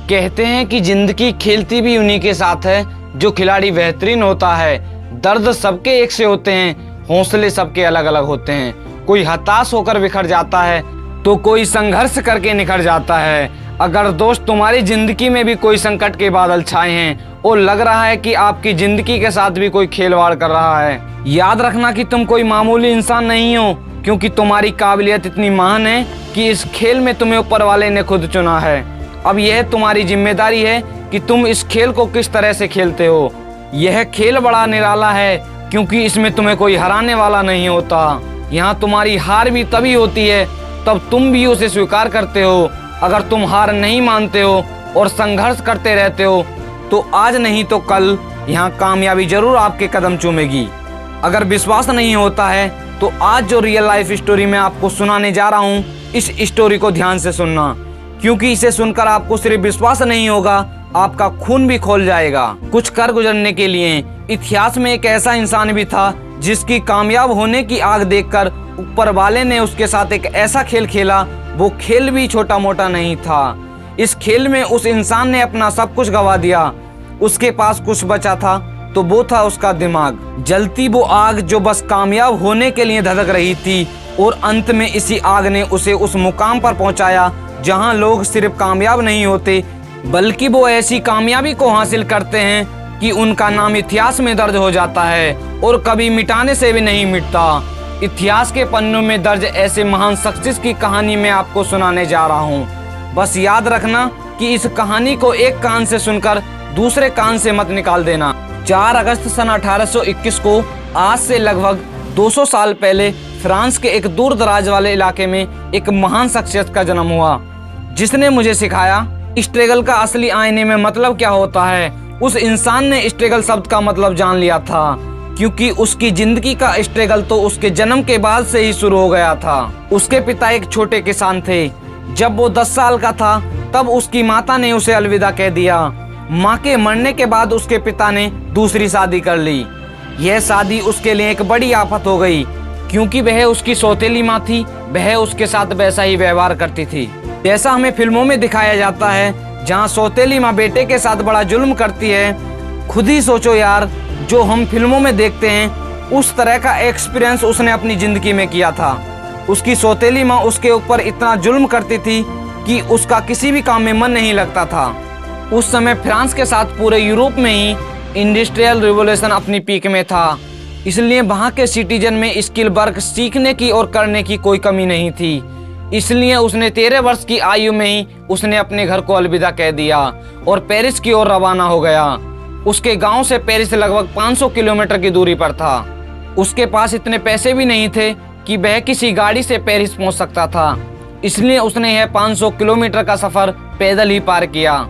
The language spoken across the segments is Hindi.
कहते हैं कि जिंदगी खेलती भी उन्हीं के साथ है जो खिलाड़ी बेहतरीन होता है। दर्द सबके एक से होते हैं, हौसले सबके अलग अलग होते हैं। कोई हताश होकर बिखर जाता है तो कोई संघर्ष करके निखर जाता है। अगर दोस्त तुम्हारी जिंदगी में भी कोई संकट के बादल छाए हैं और लग रहा है कि आपकी जिंदगी के साथ भी कोई खेलवाड़ कर रहा है, याद रखना कि तुम कोई मामूली इंसान नहीं हो, क्योंकि तुम्हारी काबिलियत इतनी महान है कि इस खेल में तुम्हें ऊपर वाले ने खुद चुना है। अब यह तुम्हारी जिम्मेदारी है कि तुम इस खेल को किस तरह से खेलते हो। यह खेल बड़ा निराला है क्योंकि इसमें तुम्हें कोई हराने वाला नहीं होता। यहाँ तुम्हारी हार भी तभी होती है तब तुम भी उसे स्वीकार करते हो। अगर तुम हार नहीं मानते हो और संघर्ष करते रहते हो तो आज नहीं तो कल यहाँ कामयाबी जरूर आपके कदम चूमेगी। अगर विश्वास नहीं होता है तो आज जो रियल लाइफ स्टोरी मैं आपको सुनाने जा रहा हूँ, इस स्टोरी को ध्यान से सुनना, क्योंकि इसे सुनकर आपको सिर्फ विश्वास नहीं होगा, आपका खून भी खौल जाएगा। कुछ कर गुजरने के लिए इतिहास में एक ऐसा इंसान भी था जिसकी कामयाब होने की आग देखकर ऊपर वाले ने उसके साथ एक ऐसा खेल खेला। वो खेल भी छोटा मोटा नहीं था। इस खेल में उस इंसान ने अपना सब कुछ गंवा दिया। उसके पास कुछ बचा था तो वो था उसका दिमाग। जलती वो आग जो बस कामयाब होने के लिए धधक रही थी, और अंत में इसी आग ने उसे उस मुकाम पर पहुंचाया जहां लोग सिर्फ कामयाब नहीं होते बल्कि वो ऐसी कामयाबी को हासिल करते हैं कि उनका नाम इतिहास में दर्ज हो जाता है और कभी मिटाने से भी नहीं मिटता। इतिहास के पन्नों में दर्ज ऐसे महान शख्सियत की कहानी मैं आपको सुनाने जा रहा हूँ। बस याद रखना कि इस कहानी को एक कान से सुनकर दूसरे कान से मत निकाल देना। 4 अगस्त सन 1821 को आज से लगभग 200 साल पहले फ्रांस के एक दूर दराज वाले इलाके में एक महान शख्सियत का जन्म हुआ, जिसने मुझे सिखाया स्ट्रगल का असली आईने में मतलब क्या होता है। उस इंसान ने स्ट्रगल शब्द का मतलब जान लिया था, क्योंकि उसकी जिंदगी का स्ट्रगल तो उसके जन्म के बाद से ही शुरू हो गया था। उसके पिता एक छोटे किसान थे। जब वो 10 साल का था तब उसकी माता ने उसे अलविदा कह दिया। माँ के मरने के बाद उसके पिता ने दूसरी शादी कर ली। यह शादी उसके लिए एक बड़ी आफत हो गई, क्योंकि वह उसकी सौतेली माँ थी। वह उसके साथ वैसा ही व्यवहार करती थी जैसा हमें फिल्मों में दिखाया जाता है, जहाँ सौतेली माँ बेटे के साथ बड़ा जुल्म करती है। खुद ही सोचो यार, जो हम फिल्मों में देखते हैं उस तरह का एक्सपीरियंस उसने अपनी जिंदगी में किया था। उसकी सौतेली माँ उसके ऊपर इतना जुल्म करती थी कि उसका किसी भी काम में मन नहीं लगता था। उस समय फ्रांस के साथ पूरे यूरोप में ही इंडस्ट्रियल रिवॉल्यूशन अपनी पीक में था, इसलिए वहाँ के सिटीजन में स्किल वर्क सीखने की और करने की कोई कमी नहीं थी। इसलिए उसने 13 वर्ष की आयु में ही उसने अपने घर को अलविदा कह दिया और पेरिस की ओर रवाना हो गया। उसके गांव से पेरिस लगभग 500 किलोमीटर की दूरी पर था। उसके पास इतने पैसे भी नहीं थे कि वह किसी गाड़ी से पेरिस पहुंच सकता था, इसलिए उसने यह 500 किलोमीटर का सफर पैदल ही पार किया।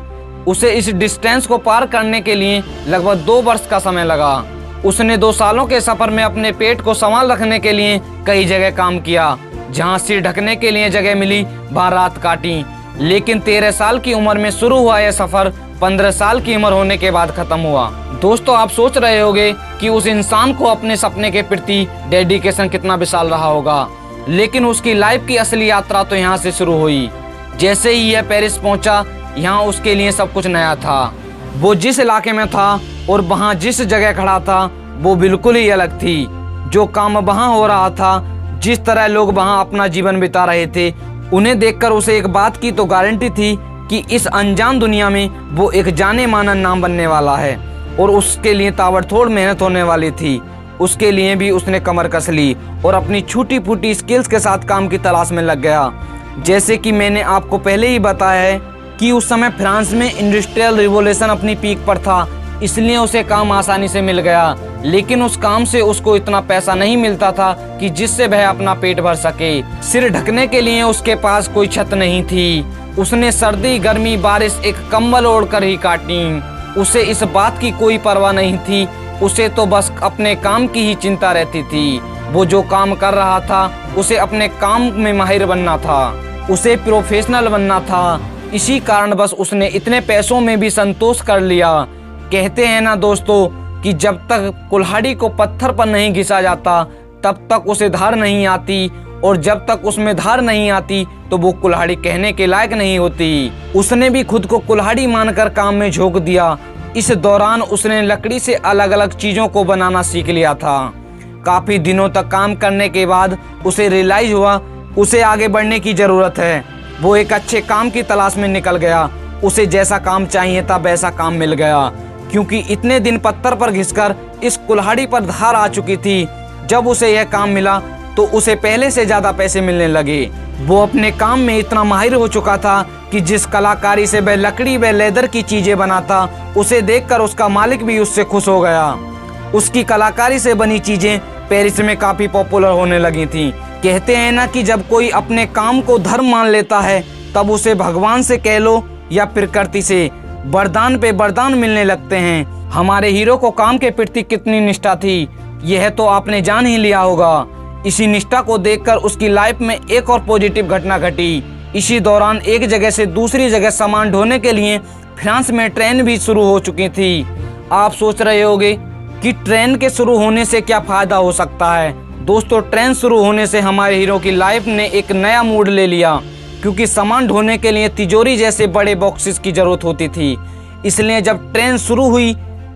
उसे इस डिस्टेंस को पार करने के लिए लगभग 2 वर्ष का समय लगा। उसने 2 सालों के सफर में अपने पेट को संभाल रखने के लिए कई जगह काम किया। जहां सिर ढकने के लिए जगह मिली वहां रात काटी। लेकिन 13 साल की उम्र में शुरू हुआ यह सफर 15 साल की उम्र होने के बाद खत्म हुआ। दोस्तों, आप सोच रहे होंगे कि उस इंसान को अपने सपने के प्रति डेडिकेशन कितना विशाल रहा होगा, लेकिन उसकी लाइफ की असली यात्रा तो यहाँ से शुरू हुई। जैसे ही यह पेरिस पहुंचा, यहाँ उसके लिए सब कुछ नया था। वो जिस इलाके में था और वहाँ जिस जगह खड़ा था वो बिल्कुल ही अलग थी। जो काम वहाँ हो रहा था, जिस तरह लोग वहाँ अपना जीवन बिता रहे थे, उन्हें देखकर उसे एक बात की तो गारंटी थी कि इस अनजान दुनिया में वो एक जाने माना नाम बनने वाला है, और उसके लिए ताबड़तोड़ मेहनत होने वाली थी। उसके लिए भी उसने कमर कस ली और अपनी छूटी फूटी स्किल्स के साथ काम की तलाश में लग गया। जैसे कि मैंने आपको पहले ही बताया है कि उस समय फ्रांस में इंडस्ट्रियल रिवॉल्यूशन अपनी पीक पर था, इसलिए उसे काम आसानी से मिल गया। लेकिन उस काम से उसको इतना पैसा नहीं मिलता था कि जिससे वह अपना पेट भर सके। सिर ढकने के लिए उसके पास कोई छत नहीं थी। उसने सर्दी, गर्मी, बारिश एक कंबल ओढ़कर ही काटी। उसे इस बात की कोई परवाह नहीं थी। उसे तो बस अपने काम की ही चिंता रहती थी। वो जो काम कर रहा था उसे अपने काम में माहिर बनना था, उसे प्रोफेशनल बनना था। इसी कारण बस उसने इतने पैसों में भी संतोष कर लिया। कहते हैं ना दोस्तों कि जब तक कुल्हाड़ी को पत्थर पर नहीं घिसा जाता तब तक उसे धार नहीं आती। और जब तक उसमें धार नहीं आती तो वो कुल्हाड़ी कहने के लायक नहीं होती। उसने भी खुद को कुल्हाड़ी मानकर काम में झोंक दिया। इस दौरान उसने लकड़ी से अलग अलग चीजों को बनाना सीख लिया था। काफी दिनों तक काम करने के बाद उसे रियलाइज हुआ उसे आगे बढ़ने की जरूरत है। वो एक अच्छे काम की तलाश में निकल गया। उसे जैसा काम चाहिए था वैसा काम मिल गया, क्योंकि इतने दिन पत्थर पर घिसकर इस कुल्हाड़ी पर धार आ चुकी थी। जब उसे यह काम मिला तो उसे पहले से ज्यादा पैसे मिलने लगे। वो अपने काम में इतना माहिर हो चुका था कि जिस कलाकारी से वह लकड़ी व लेदर की चीजें बनाता, उसे देखकर उसका मालिक भी उससे खुश हो गया। उसकी कलाकारी से बनी चीजें पेरिस में काफी पॉपुलर होने लगी थी। कहते हैं ना कि जब कोई अपने काम को धर्म मान लेता है तब उसे भगवान से कह लो या प्रकृति से वरदान पे वरदान मिलने लगते हैं। हमारे हीरो को काम के प्रति कितनी निष्ठा थी यह तो आपने जान ही लिया होगा। इसी निष्ठा को देखकर उसकी लाइफ में एक और पॉजिटिव घटना घटी। इसी दौरान एक जगह से दूसरी जगह सामान ढोने के लिए फ्रांस में ट्रेन भी शुरू हो चुकी थी। आप सोच रहे होंगे कि ट्रेन के शुरू होने से क्या फायदा हो सकता है। दोस्तों, ट्रेन शुरू होने से हमारे हीरो की लाइफ ने एक नया मूड ले लिया, क्योंकि सामान ढोने के लिए तिजोरी जैसे बड़े बॉक्सेस की जरूरत होती थी। इसलिए जब ट्रेन शुरू हुई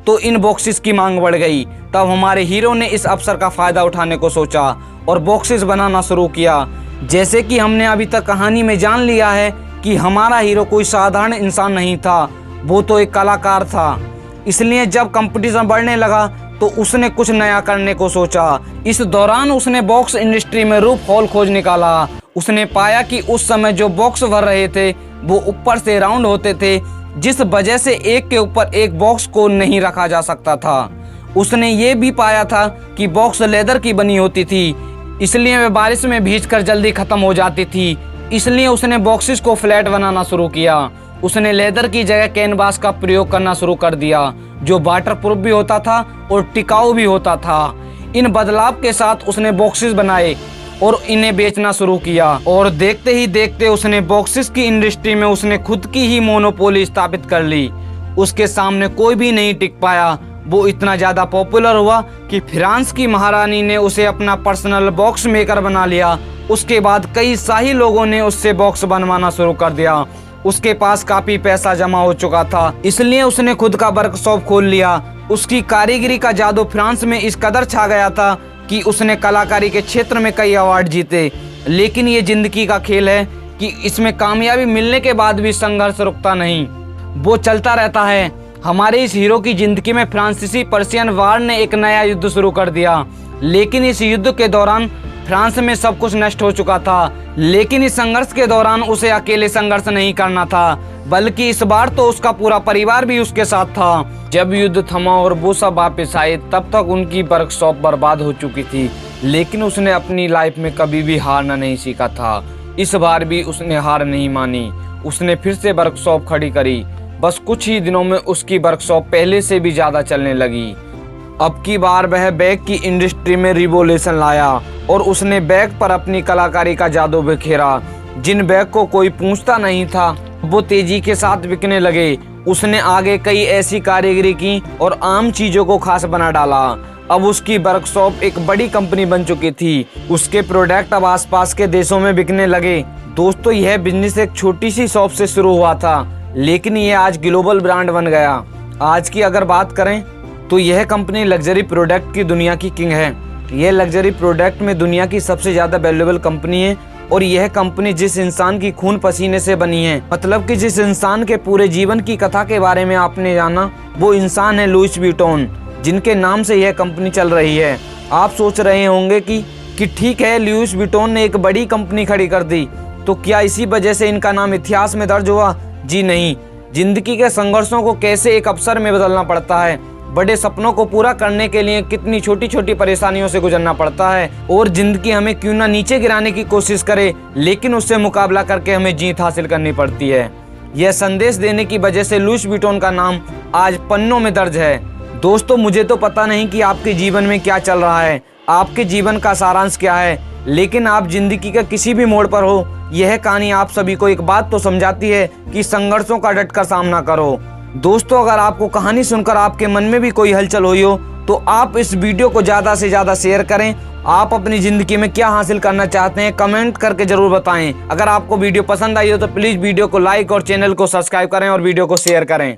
तो इन बॉक्सेस की मांग बढ़ गई। तब हमारे हीरो ने इस अवसर का फायदा उठाने को सोचा और बॉक्सेस बनाना शुरू किया। जैसे कि हमने अभी तक कहानी में जान लिया है कि हमारा हीरो कोई साधारण इंसान नहीं था, वो तो एक कलाकार था। इसलिए जब कंपटीशन बढ़ने लगा तो उसने कुछ नया करने को सोचा। इस दौरान उसने बॉक्स इंडस्ट्री में रूप होल खोज निकाला। उसने पाया कि उस समय जो बॉक्स भर रहे थे वो ऊपर से राउंड होते थे, जिस वजह से एक के ऊपर एक बॉक्स को नहीं रखा जा सकता था। उसने ये भी पाया था कि बॉक्स लेदर की बनी होती थी, इसलिए वे बारिश में भीगकर जल्दी खत्म हो जाती थी। इसलिए उसने बॉक्सेस को फ्लैट बनाना शुरू किया। उसने लेदर की जगह कैनवास का प्रयोग करना शुरू कर दिया, जो वाटरप्रूफ भी होता था और टिकाऊ भी होता था। इन बदलाव के साथ उसने बॉक्सेस बनाए और इन्हें बेचना शुरू किया, और देखते ही देखते उसने बॉक्सेस की इंडस्ट्री में उसने खुद की ही मोनोपोली स्थापित कर ली। उसके सामने कोई भी नहीं टिक पाया। वो इतना ज्यादा पॉपुलर हुआ कि फ्रांस की महारानी ने उसे अपना पर्सनल बॉक्स मेकर बना लिया। उसके बाद कई शाही लोगों ने उससे बॉक्स बनवाना शुरू कर दिया। उसके पास काफी पैसा जमा हो चुका था, इसलिए उसने खुद का वर्कशॉप खोल लिया। उसकी कारीगरी का जादू फ्रांस में इस कदर छा गया था कि उसने कलाकारी के क्षेत्र में कई अवार्ड जीते। लेकिन ये जिंदगी का खेल है कि इसमें कामयाबी मिलने के बाद भी संघर्ष रुकता नहीं, वो चलता रहता है। हमारे इस हीरो की जिंदगी में फ्रांसीसी पर्शियन वार ने एक नया युद्ध शुरू कर दिया। लेकिन इस युद्ध के दौरान फ्रांस में सब कुछ नष्ट हो चुका था। लेकिन इस संघर्ष के दौरान उसे अकेले संघर्ष नहीं करना था, बल्कि इस बार तो उसका पूरा परिवार भी उसके साथ था। जब युद्ध थमा और वो सब वापस आए तब तक उनकी वर्कशॉप बर्बाद हो चुकी थी। लेकिन उसने अपनी लाइफ में कभी भी हारना नहीं सीखा था। इस बार भी उसने हार नहीं मानी। उसने फिर से वर्कशॉप खड़ी करी। बस कुछ ही दिनों में उसकी वर्कशॉप पहले से भी ज्यादा चलने लगी। अब की बार वह बैग की इंडस्ट्री में रिवोल्यूशन लाया और उसने बैग पर अपनी कलाकारी का जादू बिखेरा। जिन बैग को कोई पूछता नहीं था वो तेजी के साथ बिकने लगे। उसने आगे कई ऐसी कारीगरी की और आम चीजों को खास बना डाला। अब उसकी वर्कशॉप एक बड़ी कंपनी बन चुकी थी। उसके प्रोडक्ट अब आसपास के देशों में बिकने लगे। दोस्तों, यह बिजनेस एक छोटी सी शॉप से शुरू हुआ था, लेकिन ये आज ग्लोबल ब्रांड बन गया। आज की अगर बात करें तो यह कंपनी लग्जरी प्रोडक्ट की दुनिया की किंग है। यह लग्जरी प्रोडक्ट में दुनिया की सबसे ज्यादा वैल्यूएबल कंपनी है, और यह कंपनी जिस इंसान की खून पसीने से बनी है, मतलब कि जिस इंसान के पूरे जीवन की कथा के बारे में आपने जाना, वो इंसान है लुइस विटॉन, जिनके नाम से यह कंपनी चल रही है। आप सोच रहे होंगे कि ठीक है, लुइस विटॉन ने एक बड़ी कंपनी खड़ी कर दी, तो क्या इसी वजह से इनका नाम इतिहास में दर्ज हुआ? जी नहीं। जिंदगी के संघर्षों को कैसे एक अवसर में बदलना पड़ता है, बड़े सपनों को पूरा करने के लिए कितनी छोटी छोटी परेशानियों से गुजरना पड़ता है, और जिंदगी हमें क्यों ना नीचे गिराने की कोशिश करे, लेकिन उससे मुकाबला करके हमें जीत हासिल करनी पड़ती है। यह संदेश देने की वजह से लुइस विटॉन का नाम आज पन्नों में दर्ज है। दोस्तों, मुझे तो पता नहीं कि आपके जीवन में क्या चल रहा है, आपके जीवन का सारांश क्या है, लेकिन आप जिंदगी का किसी भी मोड़ पर हो, यह कहानी आप सभी को एक बात तो समझाती है कि संघर्षों का डटकर सामना करो। दोस्तों, अगर आपको कहानी सुनकर आपके मन में भी कोई हलचल हुई हो तो आप इस वीडियो को ज़्यादा से ज़्यादा शेयर करें। आप अपनी ज़िंदगी में क्या हासिल करना चाहते हैं कमेंट करके ज़रूर बताएं। अगर आपको वीडियो पसंद आई हो तो प्लीज़ वीडियो को लाइक और चैनल को सब्सक्राइब करें और वीडियो को शेयर करें।